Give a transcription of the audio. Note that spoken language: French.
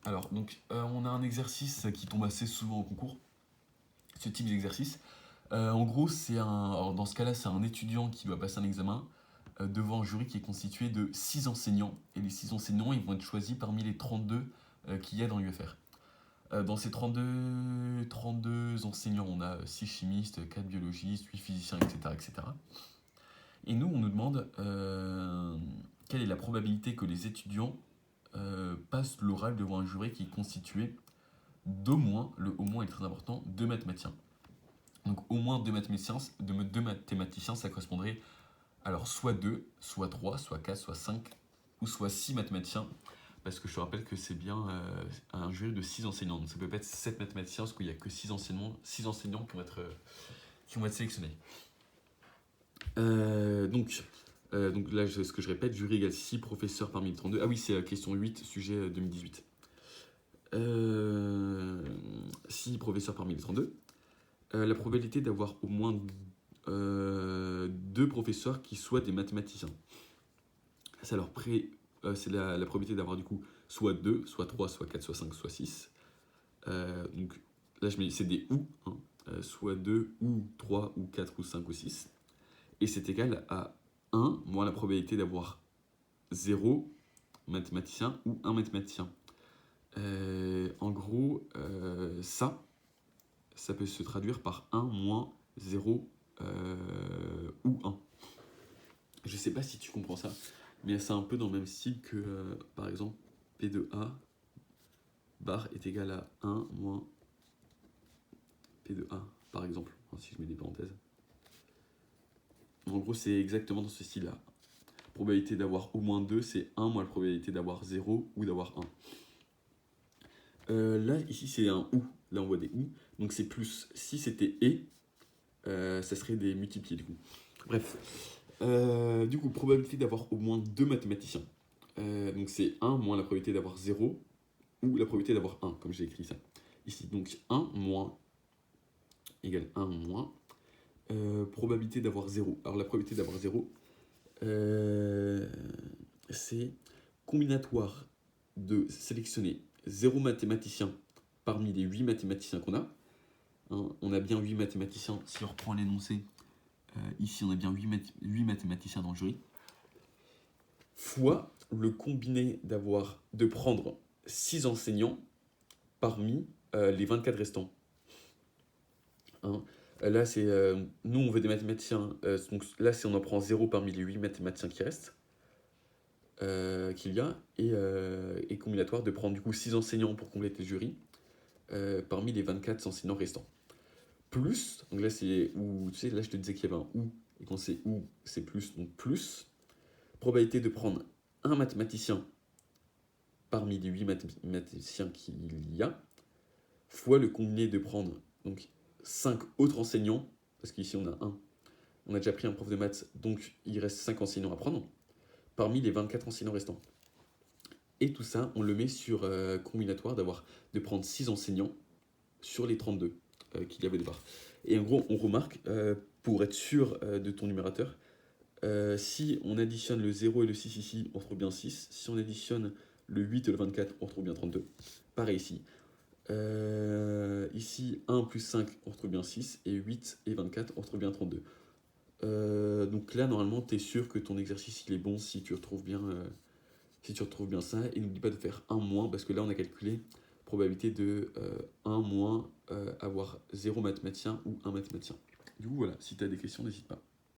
Alors, donc, on a un exercice qui tombe assez souvent au concours, ce type d'exercice. En gros, alors dans ce cas-là, c'est un étudiant qui doit passer un examen devant un jury qui est constitué de 6 enseignants. Et les 6 enseignants, ils vont être choisis parmi les 32 qu'il y a dans l'UFR. Dans ces 32 enseignants, on a 6 chimistes, 4 biologistes, 8 physiciens, etc. etc. Et nous, on nous demande quelle est la probabilité que les étudiants passent l'oral devant un jury qui est constitué d'au moins, le au moins est très important, 2 mathématiciens. Donc au moins 2 mathématiciens, ça correspondrait alors soit 2, soit 3, soit 4, soit 5 ou soit 6 mathématiciens. Parce que je te rappelle que c'est bien un jury de 6 enseignants. Donc ça peut pas être 7 mathématiciens parce qu'il n'y a que 6 enseignants qui vont être sélectionnés. Donc là, ce que je répète, jury égale 6 professeurs parmi les 32. Ah oui, c'est la question 8, sujet 2018. 6 professeurs parmi les 32. La probabilité d'avoir au moins 2 professeurs qui soient des mathématiciens. C'est la probabilité d'avoir du coup soit 2, soit 3, soit 4, soit 5, soit 6. Donc là, c'est des ou, hein, soit 2 ou 3 ou 4 ou 5 ou 6. Et c'est égal à 1 moins la probabilité d'avoir 0 mathématicien ou 1 mathématicien. En gros, ça peut se traduire par 1 moins 0 ou 1. Je sais pas si tu comprends ça, mais c'est un peu dans le même style que, par exemple, P de A bar est égal à 1 moins P de A, par exemple, si je mets des parenthèses. En gros, c'est exactement dans ce style-là. Probabilité d'avoir au moins 2, c'est 1 moins la probabilité d'avoir 0 ou d'avoir 1. Là, ici, c'est un ou. Là, on voit des ou. Donc, c'est plus. Si c'était et, ça serait des multipliés, du coup. Bref. Du coup, probabilité d'avoir au moins 2 mathématiciens. Donc, c'est 1 moins la probabilité d'avoir 0 ou la probabilité d'avoir 1, comme j'ai écrit ça. Ici, donc 1 moins égale 1 moins probabilité d'avoir 0. Alors, la probabilité d'avoir 0, c'est combinatoire de sélectionner 0 mathématicien parmi les 8 mathématiciens qu'on a. Hein, on a bien 8 mathématiciens, si on reprend l'énoncé, ici on a bien 8 mathématiciens dans le jury, fois le combiné de prendre 6 enseignants parmi les 24 restants. Hein, là, c'est nous, on veut des mathématiciens. Donc là, on en prend 0 parmi les 8 mathématiciens qui restent. Qu'il y a, et combinatoire de prendre du coup 6 enseignants pour compléter le jury parmi les 24 enseignants restants. Plus, donc là c'est où, tu sais, là je te disais qu'il y avait un ou, et quand c'est ou, c'est plus, donc plus, probabilité de prendre un mathématicien parmi les 8 mathématiciens qu'il y a, fois le combiné de prendre donc 5 autres enseignants, parce qu'ici on a déjà pris un prof de maths, donc il reste 5 enseignants à prendre, parmi les 24 enseignants restants. Et tout ça, on le met sur combinatoire de prendre 6 enseignants sur les 32 qu'il y avait au départ. Et en gros, on remarque, pour être sûr de ton numérateur, si on additionne le 0 et le 6 ici, on retrouve bien 6. Si on additionne le 8 et le 24, on retrouve bien 32. Pareil ici. Ici, 1 plus 5, on retrouve bien 6. Et 8 et 24, on retrouve bien 32. Donc là, normalement, tu es sûr que ton exercice il est bon si tu retrouves bien ça, et n'oublie pas de faire 1 moins, parce que là on a calculé probabilité de 1 moins avoir 0 mathématicien ou 1 mathématicien. Du coup voilà, si tu as des questions, n'hésite pas.